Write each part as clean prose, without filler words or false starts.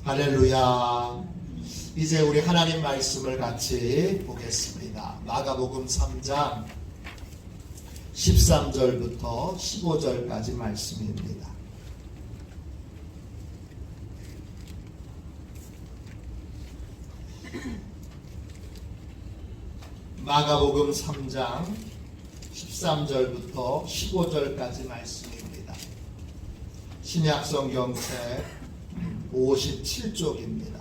할렐루야. 이제 우리 하나님 말씀을 같이 보겠습니다. 마가복음 3장 13절부터 15절까지 말씀입니다. 마가복음 3장 13절부터 15절까지 말씀입니다. 신약성경책 57쪽입니다.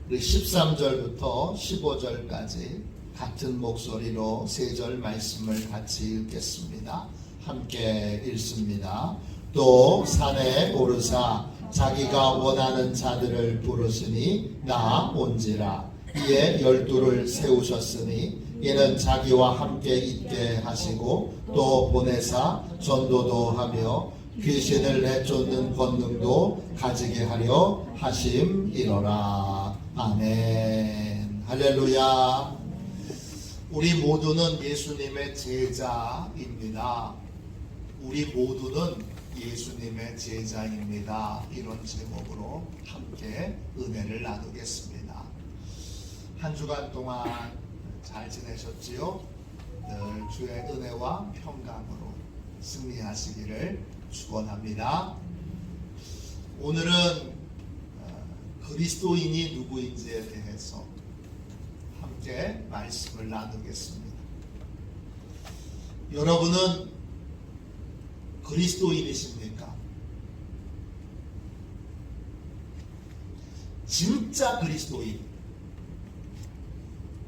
우리 13절부터 15절까지 같은 목소리로 세 절 말씀을 같이 읽겠습니다. 함께 읽습니다. 또 산에 오르사 자기가 원하는 자들을 부르시니 나 온지라. 이에 12를 세우셨으니 이는 자기와 함께 있게 하시고 또 보내사 전도도 하며 귀신을 내쫓는 권능도 가지게 하려 하심이로라. 아멘. 할렐루야. 우리 모두는 예수님의 제자입니다. 우리 모두는 예수님의 제자입니다. 이런 제목으로 함께 은혜를 나누겠습니다. 한 주간 동안 잘 지내셨지요? 늘 주의 은혜와 평강으로 승리하시기를 축원합니다. 오늘은 그리스도인이 누구인지에 대해서 함께 말씀을 나누겠습니다. 여러분은 그리스도인이십니까? 진짜 그리스도인,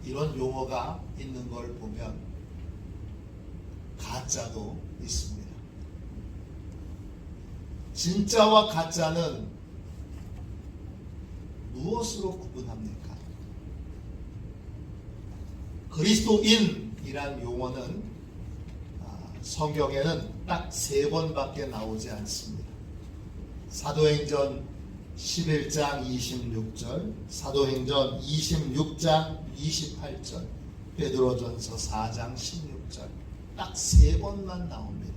이런 용어가 있는 걸 보면 가짜도 있습니다. 진짜와 가짜는 무엇으로 구분합니까? 그리스도인이란 용어는 성경에는 딱 3번밖에 나오지 않습니다. 사도행전 11장 26절, 사도행전 26장 28절, 베드로전서 4장 16절, 딱 3번만 나옵니다.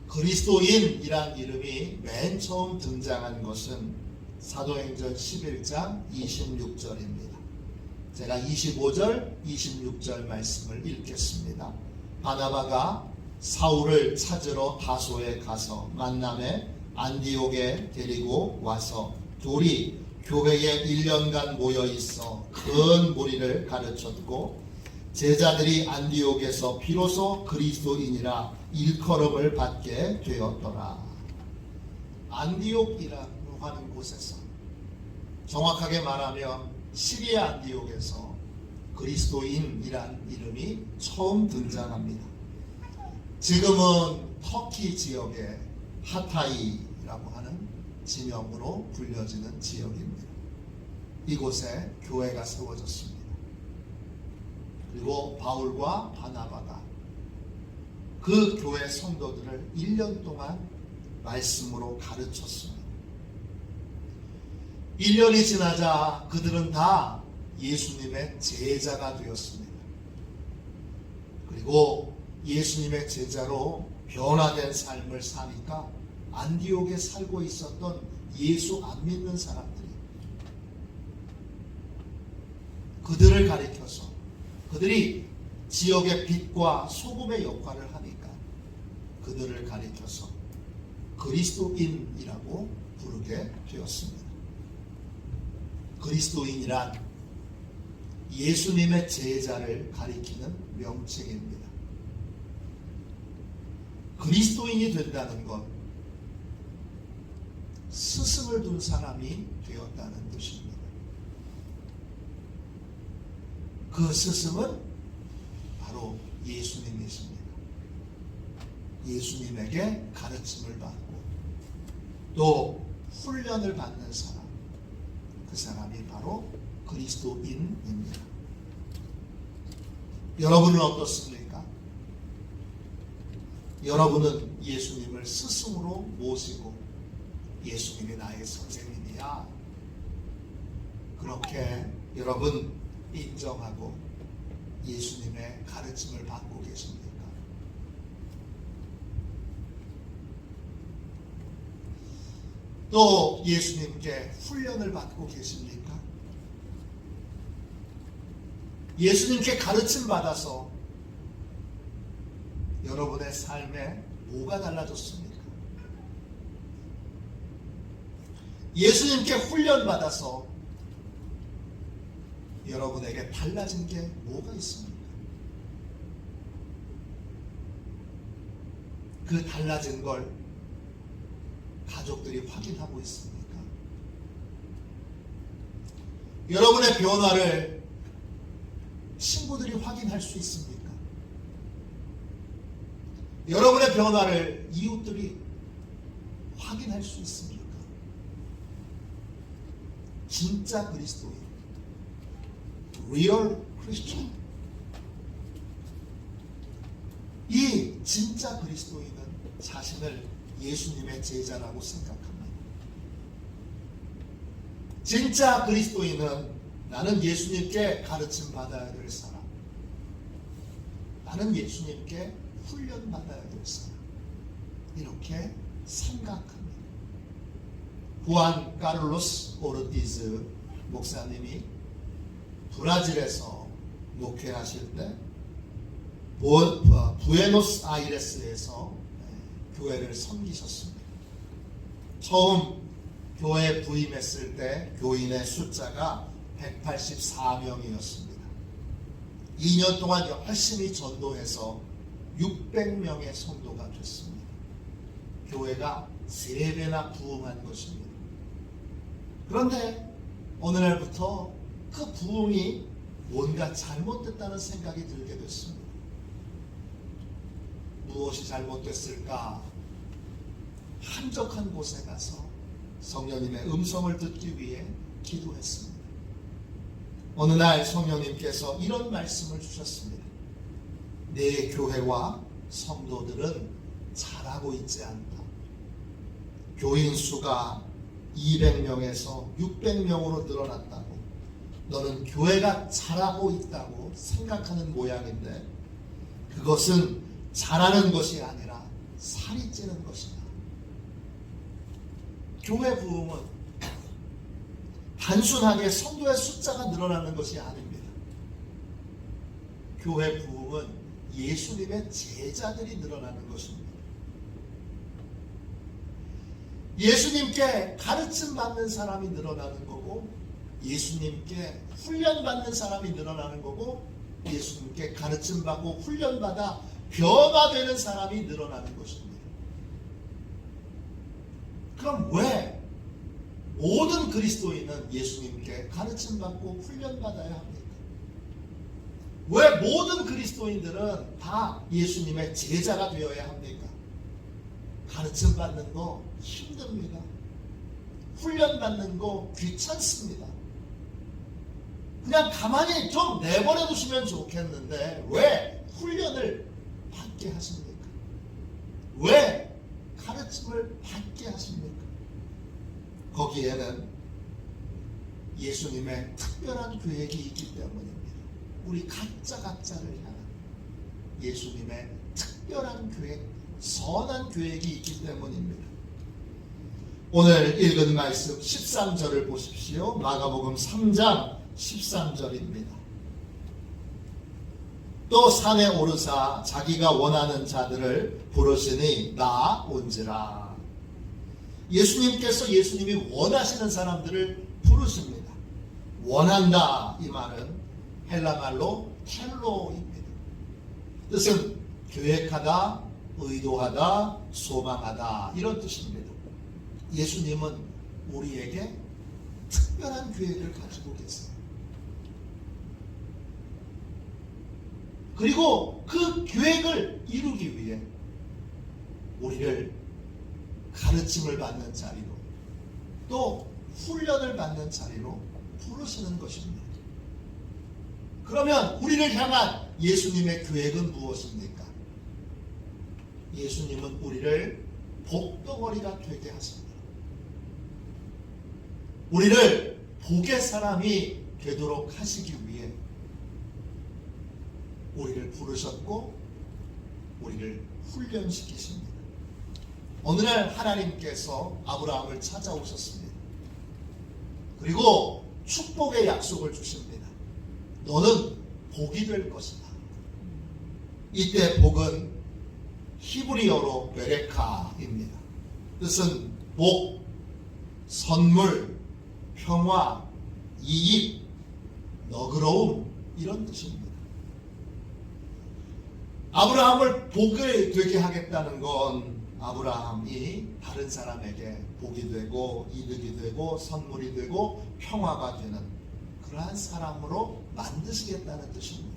그리스도인이란 이름이 맨 처음 등장한 것은 사도행전 11장 26절입니다. 제가 25절, 26절 말씀을 읽겠습니다. 바나바가 사울을 찾으러 다소에 가서 만남에 안디옥에 데리고 와서 둘이 교회에 1년간 모여 있어 큰 무리를 가르쳤고 제자들이 안디옥에서 비로소 그리스도인이라 일컬음을 받게 되었더라. 안디옥이라고 하는 곳에서, 정확하게 말하면 시리아 안디옥에서 그리스도인이란 이름이 처음 등장합니다. 지금은 터키 지역의 하타이라고 하는 지명으로 불려지는 지역입니다. 이곳에 교회가 세워졌습니다. 그리고 바울과 바나바가 그 교회 성도들을 1년 동안 말씀으로 가르쳤습니다. 1년이 지나자 그들은 다 예수님의 제자가 되었습니다. 그리고 예수님의 제자로 변화된 삶을 사니까 안디옥에 살고 있었던 예수 안 믿는 사람들이 그들을 가리켜서, 그들이 지역의 빛과 소금의 역할을 하니까 그들을 가리켜서 그리스도인이라고 부르게 되었습니다. 그리스도인이란 예수님의 제자를 가리키는 명칭입니다. 그리스도인이 된다는 것, 스승을 둔 사람이 되었다는 뜻입니다. 그 스승은 바로 예수님이십니다. 예수님에게 가르침을 받고 또 훈련을 받는 사람, 그 사람이 바로 그리스도인입니다. 여러분은 어떻습니까? 여러분은 예수님을 스승으로 모시고 예수님이 나의 선생님이야, 그렇게 여러분 인정하고 예수님의 가르침을 받고 계십니까? 또 예수님께 훈련을 받고 계십니까? 예수님께 가르침 받아서 여러분의 삶에 뭐가 달라졌습니까? 예수님께 훈련 받아서 여러분에게 달라진 게 뭐가 있습니까? 그 달라진 걸 가족들이 확인하고 있습니까? 여러분의 변화를 친구들이 확인할 수 있습니까? 여러분의 변화를 이웃들이 확인할 수 있습니까? 진짜 그리스도인, Real Christian, 이 진짜 그리스도인은 자신을 예수님의 제자라고 생각합니다. 진짜 그리스도인은 나는 예수님께 가르침 받아야 될 사람, 나는 예수님께 훈련 받아야 될 사람, 이렇게 생각합니다. 후안 카를로스 오르티즈 목사님이 브라질에서 목회하실 때 부에노스 아이레스에서 교회를 섬기셨습니다. 처음 교회에 부임했을 때 교인의 숫자가 184명이었습니다. 2년 동안 열심히 전도해서 600명의 성도가 됐습니다. 교회가 3배나 부흥한 것입니다. 그런데 어느 날부터 그 부흥이 뭔가 잘못됐다는 생각이 들게 됐습니다. 무엇이 잘못됐을까? 한적한 곳에 가서 성령님의 음성을 듣기 위해 기도했습니다. 어느 날 성령님께서 이런 말씀을 주셨습니다. 내 교회와 성도들은 잘하고 있지 않다. 교인 수가 200명에서 600명으로 늘어났다고, 너는 교회가 잘하고 있다고 생각하는 모양인데 그것은 잘하는 것이 아니라 살이 찌는 것이다. 교회 부흥은 단순하게 성도의 숫자가 늘어나는 것이 아닙니다. 교회 부흥은 예수님의 제자들이 늘어나는 것입니다. 예수님께 가르침 받는 사람이 늘어나는 거고, 예수님께 훈련 받는 사람이 늘어나는 거고, 예수님께 가르침 받고 훈련 받아 변화되는 사람이 늘어나는 것입니다. 그럼 왜 모든 그리스도인은 예수님께 가르침 받고 훈련 받아야 합니까? 왜 모든 그리스도인들은 다 예수님의 제자가 되어야 합니까? 가르침 받는 거 힘듭니다. 훈련 받는 거 귀찮습니다. 그냥 가만히 좀 내버려 두시면 좋겠는데 왜 훈련을 받게 하십니까? 왜 가르침을 받게 하십니까? 거기에는 예수님의 특별한 계획이 있기 때문입니다. 우리 각자를 향한 예수님의 특별한 계획, 선한 계획이 있기 때문입니다. 오늘 읽은 말씀 13절을 보십시오. 마가복음 3장 13절입니다. 또 산에 오르사 자기가 원하는 자들을 부르시니 나 온지라. 예수님께서 예수님이 원하시는 사람들을 부르십니다. 원한다, 이 말은 헬라말로 텔로입니다. 뜻은 계획하다, 의도하다, 소망하다, 이런 뜻입니다. 예수님은 우리에게 특별한 계획을 가지고 계세요. 그리고 그 계획을 이루기 위해 우리를 가르침을 받는 자리로, 또 훈련을 받는 자리로 부르시는 것입니다. 그러면 우리를 향한 예수님의 계획은 무엇입니까? 예수님은 우리를 복덩어리가 되게 하십니다. 우리를 복의 사람이 되도록 하시기 위해 우리를 부르셨고 우리를 훈련시키십니다. 어느 날 하나님께서 아브라함을 찾아오셨습니다. 그리고 축복의 약속을 주십니다. 너는 복이 될 것이다. 이때 복은 히브리어로 베레카입니다. 뜻은 복, 선물, 평화, 이익, 너그러움 이런 뜻입니다. 아브라함을 복을 되게 하겠다는 건 아브라함이 다른 사람에게 복이 되고 이득이 되고 선물이 되고 평화가 되는 그러한 사람으로 만드시겠다는 뜻입니다.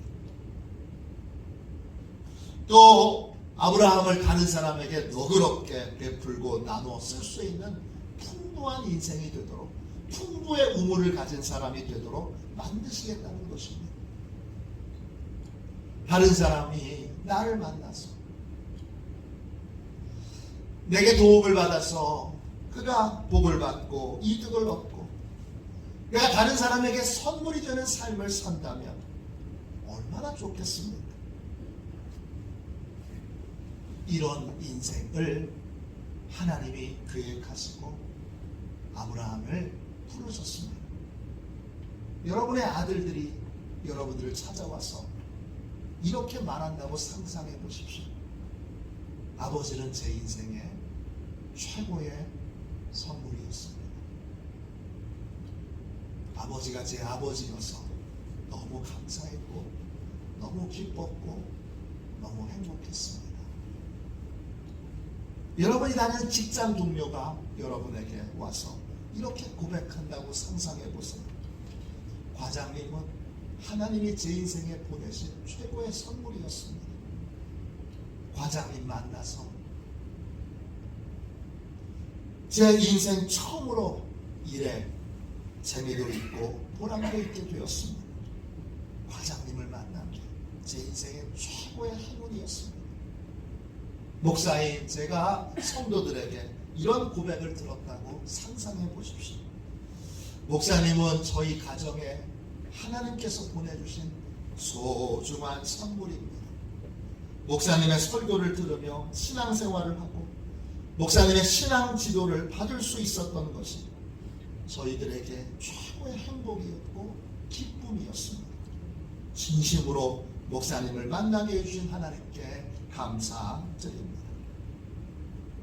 또 아브라함을 다른 사람에게 너그럽게 베풀고 나누어 쓸 수 있는 풍부한 인생이 되도록 풍부의 우물을 가진 사람이 되도록 만드시겠다는 것입니다. 다른 사람이 나를 만나서 내게 도움을 받아서 그가 복을 받고 이득을 얻고 내가 다른 사람에게 선물이 되는 삶을 산다면 얼마나 좋겠습니까? 이런 인생을 하나님이 계획하시고 아브라함을 부르셨습니다. 여러분의 아들들이 여러분들을 찾아와서 이렇게 말한다고 상상해 보십시오. 아버지는 제 인생의 최고의 선물이었습니다. 아버지가 제 아버지여서 너무 감사했고 너무 기뻤고 너무 행복했습니다. 여러분이 다니는 직장 동료가 여러분에게 와서 이렇게 고백한다고 상상해 보세요. 과장님은 하나님이 제 인생에 보내신 최고의 선물이었습니다. 과장님 만나서 제 인생 처음으로 일에 재미도 있고 보람도 있게 되었습니다. 과장님을 만난 게 제 인생의 최고의 행운이었습니다. 목사인 제가 성도들에게 이런 고백을 들었다고 상상해 보십시오. 목사님은 저희 가정에 하나님께서 보내주신 소중한 선물입니다. 목사님의 설교를 들으며 신앙생활을 하고 목사님의 신앙 지도를 받을 수 있었던 것이 저희들에게 최고의 행복이었고 기쁨이었습니다. 진심으로 목사님을 만나게 해주신 하나님께 감사드립니다.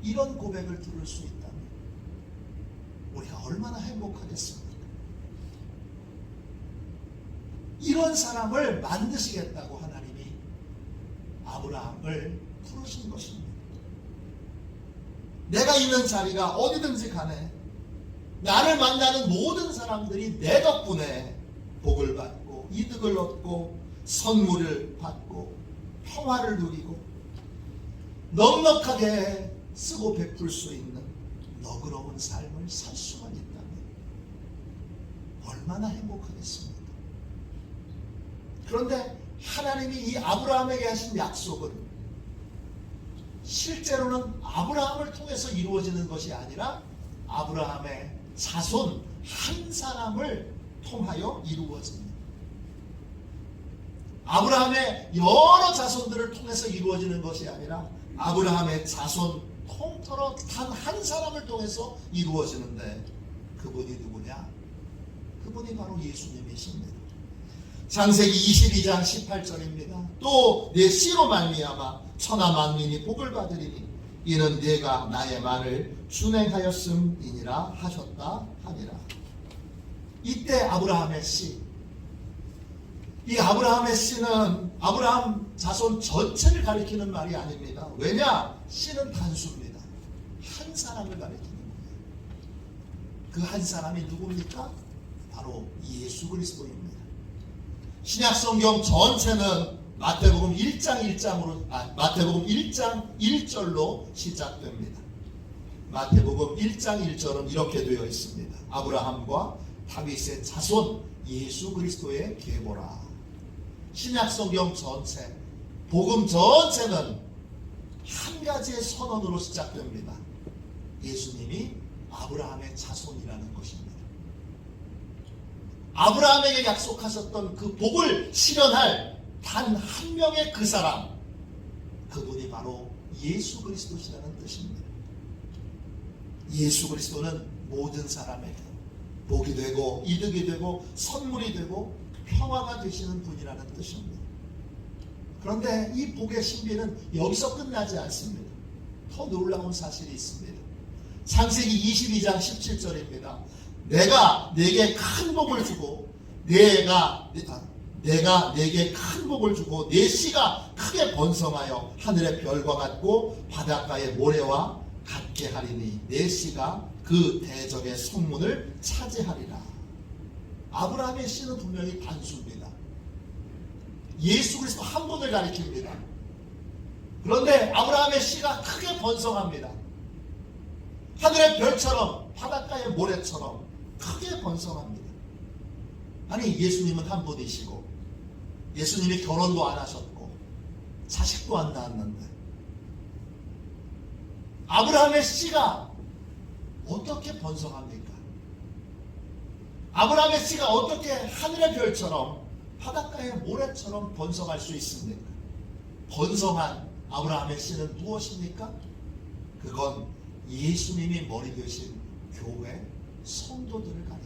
이런 고백을 들을 수 있다면 우리가 얼마나 행복하겠습니까? 이런 사람을 만드시겠다고 하나님이 아브라함을 부르신 것입니다. 내가 있는 자리가 어디든지 간에 나를 만나는 모든 사람들이 내 덕분에 복을 받고 이득을 얻고 선물을 받고 평화를 누리고 넉넉하게 쓰고 베풀 수 있는 너그러운 삶을 살 수만 있다면 얼마나 행복하겠습니까? 그런데 하나님이 이 아브라함에게 하신 약속은 실제로는 아브라함을 통해서 이루어지는 것이 아니라 아브라함의 자손 한 사람을 통하여 이루어집니다. 아브라함의 여러 자손들을 통해서 이루어지는 것이 아니라 아브라함의 자손 통틀어 단 한 사람을 통해서 이루어지는데 그분이 누구냐? 그분이 바로 예수님이십니다. 창세기 22장 18절입니다. 또 내 씨로 말미암아 천하 만민이 복을 받으리니 이는 네가 나의 말을 준행하였음이니라 하셨다 하니라. 이때 아브라함의 씨, 이 아브라함의 씨는 아브라함 자손 전체를 가리키는 말이 아닙니다. 왜냐? 씨는 단수입니다. 한 사람을 가리키는 거예요. 그 한 사람이 누굽니까? 바로 예수 그리스도입니다. 신약성경 전체는 마태복음 1장 1절로 시작됩니다. 마태복음 1장 1절은 이렇게 되어 있습니다. 아브라함과 다윗의 자손 예수 그리스도의 계보라. 신약성경 전체, 복음 전체는 한 가지의 선언으로 시작됩니다. 예수님이 아브라함의 자손이라는 것입니다. 아브라함에게 약속하셨던 그 복을 실현할 단 한 명의 그 사람, 그분이 바로 예수 그리스도시라는 뜻입니다. 예수 그리스도는 모든 사람에게 복이 되고 이득이 되고 선물이 되고 평화가 되시는 분이라는 뜻입니다. 그런데 이 복의 신비는 여기서 끝나지 않습니다. 더 놀라운 사실이 있습니다. 창세기 22장 17절입니다. 내가 내게 큰 복을 주고 내가 내게 큰 복을 주고 내 씨가 크게 번성하여 하늘의 별과 같고 바닷가의 모래와 같게 하리니 내 씨가 그 대적의 성문을 차지하리라. 아브라함의 씨는 분명히 단수입니다. 예수 그리스도 한 분을 가리킵니다. 그런데 아브라함의 씨가 크게 번성합니다. 하늘의 별처럼 바닷가의 모래처럼 크게 번성합니다. 아니, 예수님은 한 분이시고 예수님이 결혼도 안 하셨고 자식도 안 낳았는데 아브라함의 씨가 어떻게 번성합니까? 아브라함의 씨가 어떻게 하늘의 별처럼 바닷가의 모래처럼 번성할 수 있습니까? 번성한 아브라함의 씨는 무엇입니까? 그건 예수님이 머리 되신 교회 성도들을 가리킵니다.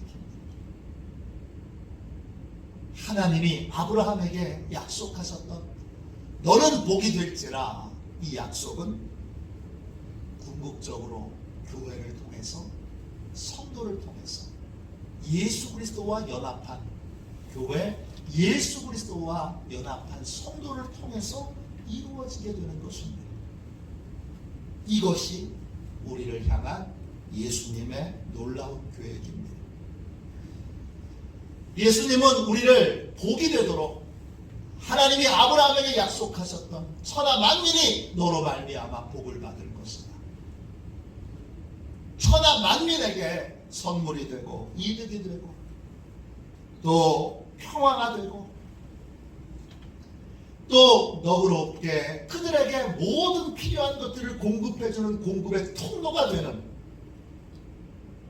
하나님이 아브라함에게 약속하셨던 너는 복이 될지라, 이 약속은 궁극적으로 교회를 통해서 성도를 통해서 예수 그리스도와 연합한 교회, 예수 그리스도와 연합한 성도를 통해서 이루어지게 되는 것입니다. 이것이 우리를 향한 예수님의 놀라운 계획입니다. 예수님은 우리를 복이 되도록 하나님이 아브라함에게 약속하셨던 천하 만민이 너로 말미암아 복을 받을 것이다. 천하 만민에게 선물이 되고 이득이 되고 또 평화가 되고 또 너그럽게 그들에게 모든 필요한 것들을 공급해주는 공급의 통로가 되는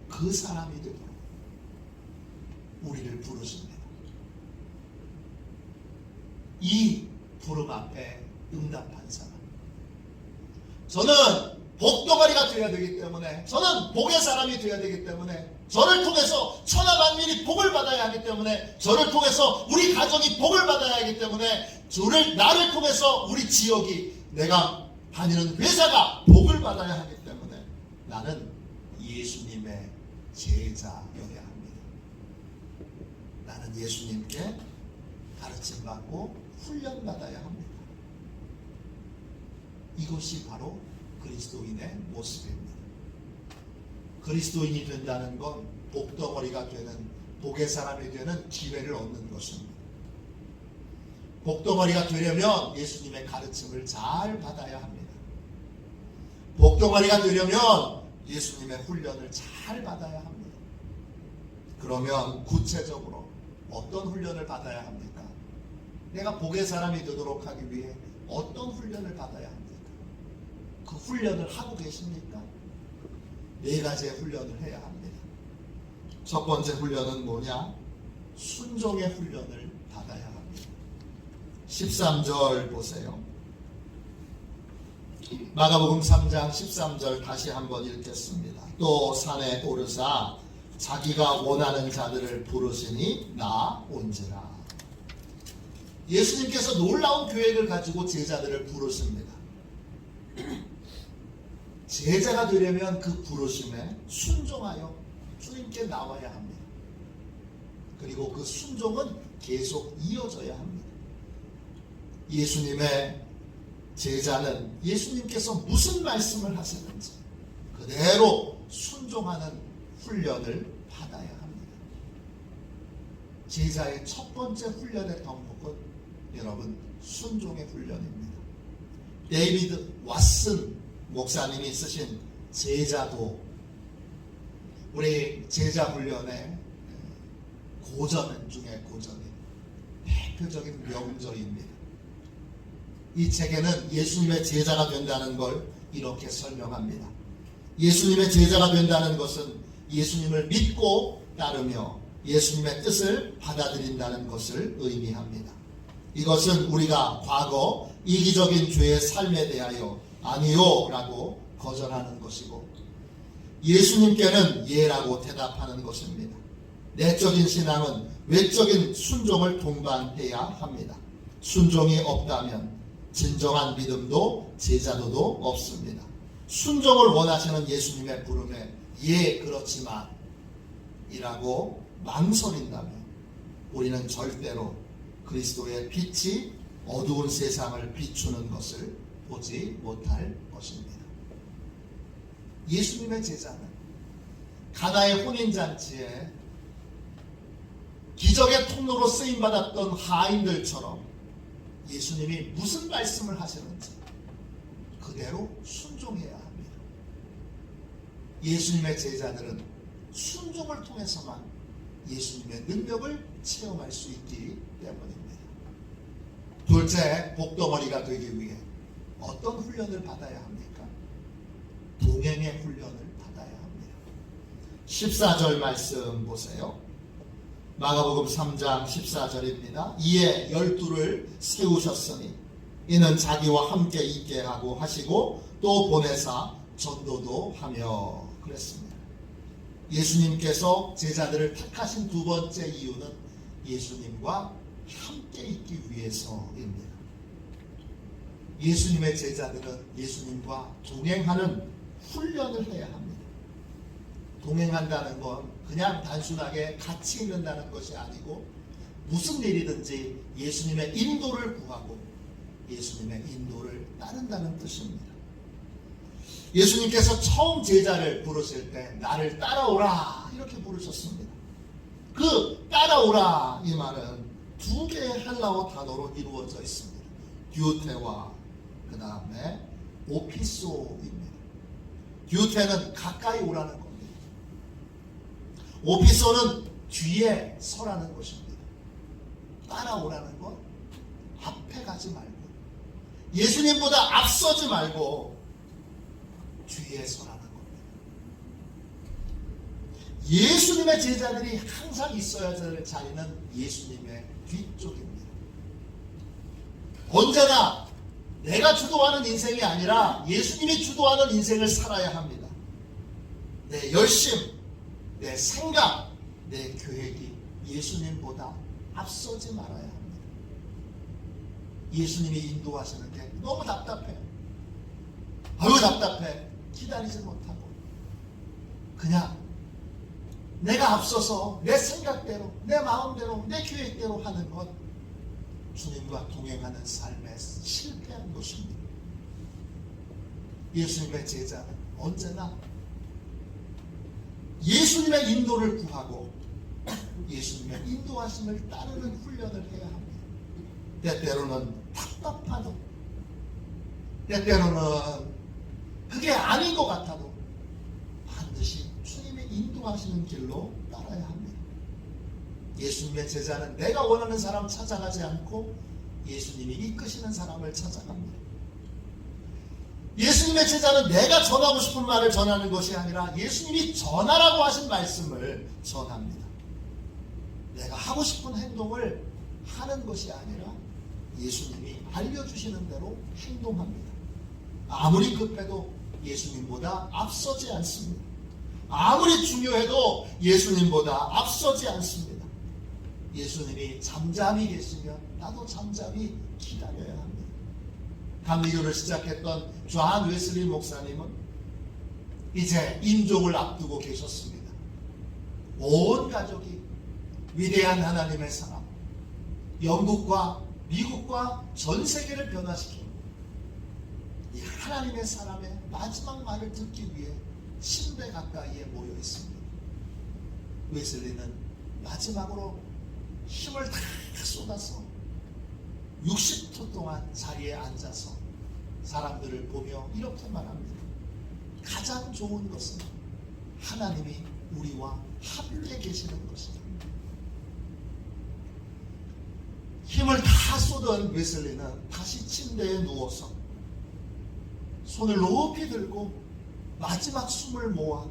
그 사람이 되도록 우리를 부르십니다. 이 부름 앞에 응답한 사람, 저는 복덩어리가 되어야 되기 때문에, 저는 복의 사람이 되어야 되기 때문에, 저를 통해서 천하 만민이 복을 받아야 하기 때문에, 저를 통해서 우리 가정이 복을 받아야 하기 때문에, 나를 통해서 우리 지역이, 내가 다니는 회사가 복을 받아야 하기 때문에 나는 예수님의 제자여야 합니다. 나는 예수님께 가르침받고 훈련받아야 합니다. 이것이 바로 그리스도인의 모습입니다. 그리스도인이 된다는 건 복덩어리가 되는, 복의 사람이 되는 기회를 얻는 것입니다. 복덩어리가 되려면 예수님의 가르침을 잘 받아야 합니다. 복덩어리가 되려면 예수님의 훈련을 잘 받아야 합니다. 그러면 구체적으로 어떤 훈련을 받아야 합니까? 내가 복의 사람이 되도록 하기 위해 어떤 훈련을 받아야 합니까? 그 훈련을 하고 계십니까? 4가지의 훈련을 해야 합니다. 첫 번째 훈련은 뭐냐? 순종의 훈련을 받아야 합니다. 13절 보세요. 마가복음 3장 13절 다시 한번 읽겠습니다. 또 산에 오르사 자기가 원하는 자들을 부르시니 나 온지라. 예수님께서 놀라운 계획을 가지고 제자들을 부르십니다. 제자가 되려면 그 부르심에 순종하여 주님께 나와야 합니다. 그리고 그 순종은 계속 이어져야 합니다. 예수님의 제자는 예수님께서 무슨 말씀을 하시는지 그대로 순종하는 훈련을 받아야 합니다. 제자의 첫 번째 훈련의 덕목은 여러분 순종의 훈련입니다. 데이비드 왓슨 목사님이 쓰신 제자도, 우리 제자 훈련의 고전 중에 고전인 대표적인 명절입니다. 이 책에는 예수님의 제자가 된다는 걸 이렇게 설명합니다. 예수님의 제자가 된다는 것은 예수님을 믿고 따르며 예수님의 뜻을 받아들인다는 것을 의미합니다. 이것은 우리가 과거 이기적인 죄의 삶에 대하여 아니요 라고 거절하는 것이고, 예수님께는 예라고 대답하는 것입니다. 내적인 신앙은 외적인 순종을 동반해야 합니다. 순종이 없다면 진정한 믿음도 제자도도 없습니다. 순종을 원하시는 예수님의 부름에 예 그렇지만 이라고 망설인다면 우리는 절대로 그리스도의 빛이 어두운 세상을 비추는 것을 보지 못할 것입니다. 예수님의 제자는 가나의 혼인잔치에 기적의 통로로 쓰임받았던 하인들처럼 예수님이 무슨 말씀을 하시는지 그대로 순종해야 합니다. 예수님의 제자들은 순종을 통해서만 예수님의 능력을 체험할 수 있기 때문입니다. 둘째, 복덩어리가 되기 위해 어떤 훈련을 받아야 합니까? 동행의 훈련을 받아야 합니다. 14절 말씀 보세요. 마가복음 3장 14절입니다. 이에 12를 세우셨으니 이는 자기와 함께 있게 하고 하시고 또 보내사 전도도 하며 그랬습니다. 예수님께서 제자들을 택하신 두 번째 이유는 예수님과 함께 있기 위해서입니다. 예수님의 제자들은 예수님과 동행하는 훈련을 해야 합니다. 동행한다는 건 그냥 단순하게 같이 있는다는 것이 아니고 무슨 일이든지 예수님의 인도를 구하고 예수님의 인도를 따른다는 뜻입니다. 예수님께서 처음 제자를 부르실 때 나를 따라오라 이렇게 부르셨습니다. 그 따라오라 이 말은 두 개의 헬라어 단어로 이루어져 있습니다. 듀테와 그 다음에 오피소입니다. 듀테는 가까이 오라는 겁니다. 오피소는 뒤에 서라는 것입니다. 따라오라는 건 앞에 가지 말고 예수님보다 앞서지 말고 뒤에 서라는 겁니다. 예수님의 제자들이 항상 있어야 될 자리는 예수님의 뒤쪽입니다. 언제나 내가 주도하는 인생이 아니라 예수님이 주도하는 인생을 살아야 합니다. 내 열심, 내 생각, 내 계획이 예수님보다 앞서지 말아야 합니다. 예수님이 인도하시는 게 너무 답답해. 아유 답답해. 기다리지 못하고 그냥 내가 앞서서 내 생각대로, 내 마음대로, 내 계획대로 하는 것, 주님과 동행하는 삶에 실패한 것입니다. 예수님의 제자는 언제나 예수님의 인도를 구하고 예수님의 인도하심을 따르는 훈련을 해야 합니다. 때때로는 답답하도, 때때로는 그게 아닌 것 같아도 반드시 주님의 인도하시는 길로 따라야 합니다. 예수님의 제자는 내가 원하는 사람 찾아가지 않고 예수님이 이끄시는 사람을 찾아갑니다. 예수님의 제자는 내가 전하고 싶은 말을 전하는 것이 아니라 예수님이 전하라고 하신 말씀을 전합니다. 내가 하고 싶은 행동을 하는 것이 아니라 예수님이 알려주시는 대로 행동합니다. 아무리 급해도 예수님보다 앞서지 않습니다. 아무리 중요해도 예수님보다 앞서지 않습니다. 예수님이 잠잠히 계시면 나도 잠잠히 기다려야 합니다. 감리교를 시작했던 존 웨슬리 목사님은 이제 임종을 앞두고 계셨습니다. 온 가족이 위대한 하나님의 사람, 영국과 미국과 전 세계를 변화시킨 이 하나님의 사람의 마지막 말을 듣기 위해 침대 가까이에 모여 있습니다. 웨슬리는 마지막으로 힘을 다 쏟아서 60초 동안 자리에 앉아서 사람들을 보며 이렇게 말합니다. 가장 좋은 것은 하나님이 우리와 함께 계시는 것이다. 힘을 다 쏟은 웨슬리는 다시 침대에 누워서 손을 높이 들고 마지막 숨을 모아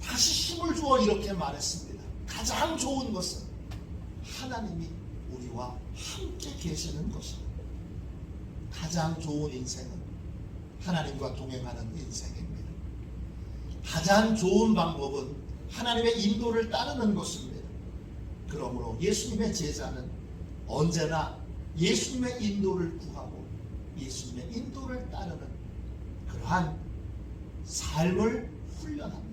다시 힘을 주어 이렇게 말했습니다. 가장 좋은 것은 하나님이 우리와 함께 계시는 것입니다. 가장 좋은 인생은 하나님과 동행하는 인생입니다. 가장 좋은 방법은 하나님의 인도를 따르는 것입니다. 그러므로 예수님의 제자는 언제나 예수님의 인도를 구하고 예수님의 인도를 따르는 그러한 삶을 훈련합니다.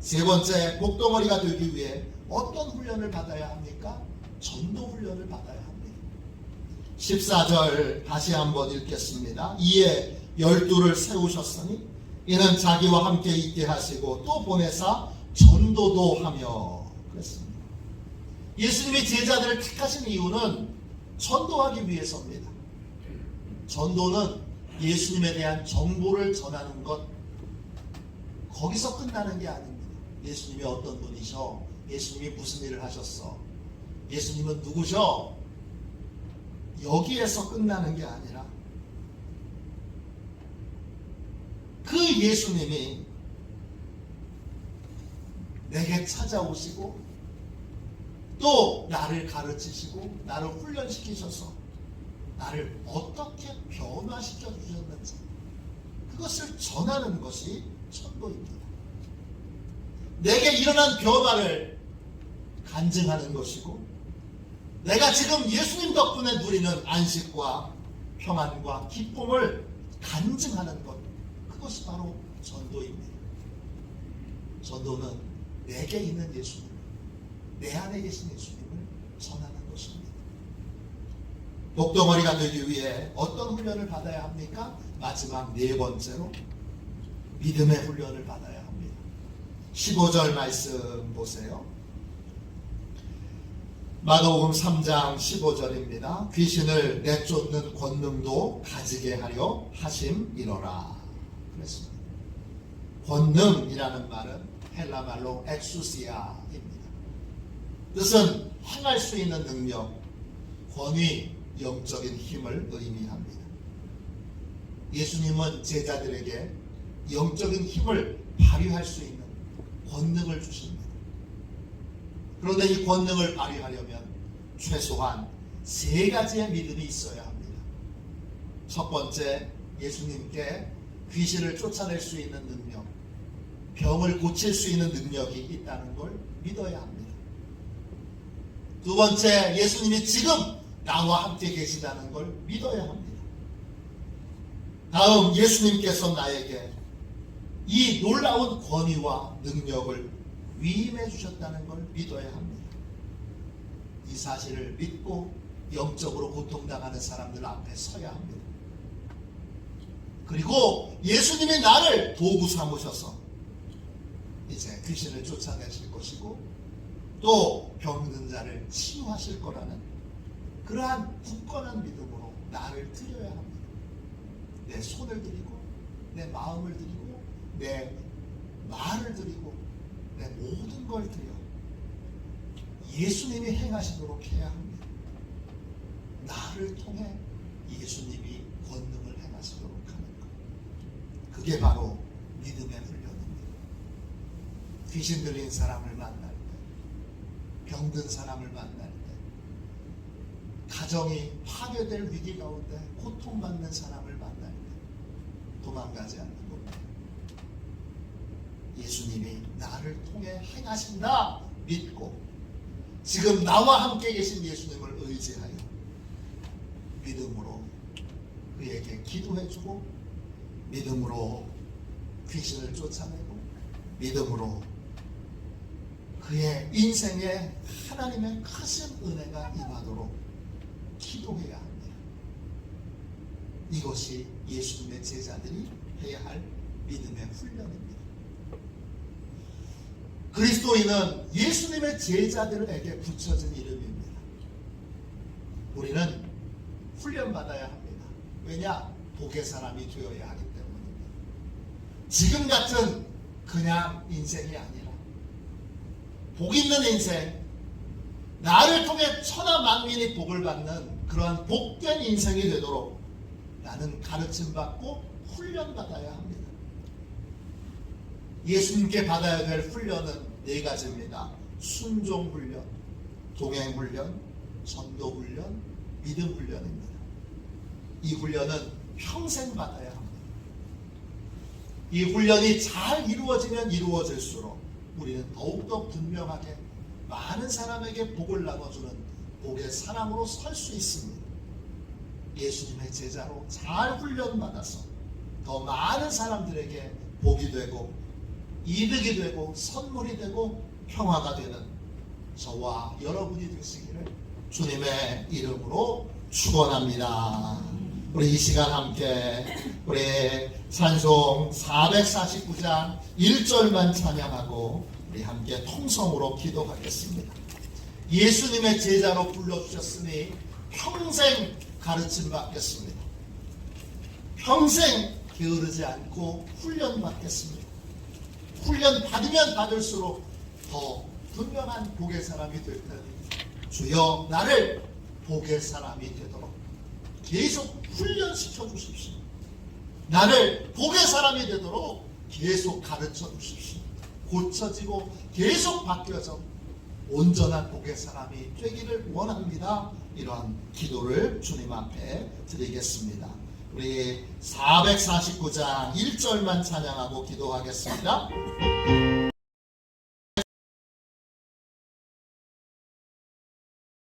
세 번째, 복덩어리가 되기 위해 어떤 훈련을 받아야 합니까? 전도 훈련을 받아야 합니다. 14절 다시 한번 읽겠습니다. 이에 12를 세우셨으니 이는 자기와 함께 있게 하시고 또 보내사 전도도 하며 그랬습니다. 예수님이 제자들을 택하신 이유는 전도하기 위해서입니다. 전도는 예수님에 대한 정보를 전하는 것, 거기서 끝나는 게 아닙니다. 예수님이 어떤 분이셔? 예수님이 무슨 일을 하셨어? 예수님은 누구셔? 여기에서 끝나는 게 아니라 그 예수님이 내게 찾아오시고 또 나를 가르치시고 나를 훈련시키셔서 나를 어떻게 변화시켜 주셨는지 그것을 전하는 것이 전도입니다. 내게 일어난 변화를 간증하는 것이고 내가 지금 예수님 덕분에 누리는 안식과 평안과 기쁨을 간증하는 것, 그것이 바로 전도입니다. 전도는 내게 있는 예수님, 내 안에 계신 예수님을 전하는 것입니다. 복덩어리가 되기 위해 어떤 훈련을 받아야 합니까? 마지막 네 번째로 믿음의 훈련을 받아야 합니다. 15절 말씀 보세요. 마가복음 3장 15절입니다. 귀신을 내쫓는 권능도 가지게 하려 하심이로라. 그랬습니다. 권능이라는 말은 헬라 말로 엑수시아입니다. 뜻은 행할 수 있는 능력, 권위, 영적인 힘을 의미합니다. 예수님은 제자들에게 영적인 힘을 발휘할 수 있는 권능을 주십니다. 그런데 이 권능을 발휘하려면 최소한 세 가지의 믿음이 있어야 합니다. 첫 번째, 예수님께 귀신을 쫓아낼 수 있는 능력, 병을 고칠 수 있는 능력이 있다는 걸 믿어야 합니다. 두 번째, 예수님이 지금 나와 함께 계시다는 걸 믿어야 합니다. 다음, 예수님께서 나에게 이 놀라운 권위와 능력을 위임해 주셨다는 걸 믿어야 합니다. 이 사실을 믿고 영적으로 고통당하는 사람들 앞에 서야 합니다. 그리고 예수님이 나를 도구 삼으셔서 이제 귀신을 쫓아내실 것이고 또 병든 자를 치유하실 거라는 그러한 굳건한 믿음으로 나를 드려야 합니다. 내 손을 드리고 내 마음을 드리고 내 말을 드리고 내 모든 걸 드려 예수님이 행하시도록 해야 합니다. 나를 통해 예수님이 권능을 행하시도록 하는 것. 그게 바로 믿음의 훈련입니다. 귀신 들린 사람을 만날 때, 병든 사람을 만날 때, 가정이 파괴될 위기 가운데 고통받는 사람을 만날 때 도망가지 않는 겁니다. 예수님이 나를 통해 행하신다 믿고 지금 나와 함께 계신 예수님을 의지하여 믿음으로 그에게 기도해주고 믿음으로 귀신을 쫓아내고 믿음으로 그의 인생에 하나님의 크신 은혜가 임하도록 기도해야 합니다. 이것이 예수님의 제자들이 해야 할 믿음의 훈련입니다. 그리스도인은 예수님의 제자들에게 붙여진 이름입니다. 우리는 훈련받아야 합니다. 왜냐? 복의 사람이 되어야 하기 때문입니다. 지금 같은 그냥 인생이 아니라 복 있는 인생, 나를 통해 천하 만민이 복을 받는 그러한 복된 인생이 되도록 나는 가르침받고 훈련받아야 합니다. 예수님께 받아야 될 훈련은 네 가지입니다. 순종 훈련, 동행 훈련, 전도 훈련, 믿음 훈련입니다. 이 훈련은 평생 받아야 합니다. 이 훈련이 잘 이루어지면 이루어질수록 우리는 더욱더 분명하게 많은 사람에게 복을 나눠주는 복의 사람으로 설 수 있습니다. 예수님의 제자로 잘 훈련받아서 더 많은 사람들에게 복이 되고 이득이 되고 선물이 되고 평화가 되는 저와 여러분이 되시기를 주님의 이름으로 축원합니다. 우리 이 시간 함께 우리 찬송 449장 1절만 찬양하고 우리 함께 통성으로 기도하겠습니다. 예수님의 제자로 불러주셨으니 평생 가르침 받겠습니다. 평생 게으르지 않고 훈련 받겠습니다. 훈련 받으면 받을수록 더 분명한 복의 사람이 될 테니 주여 나를 복의 사람이 되도록 계속 훈련시켜 주십시오. 나를 복의 사람이 되도록 계속 가르쳐 주십시오. 고쳐지고 계속 바뀌어져 온전한 복의 사람이 되기를 원합니다. 이러한 기도를 주님 앞에 드리겠습니다. 우리 449장 1절만 찬양하고 기도하겠습니다.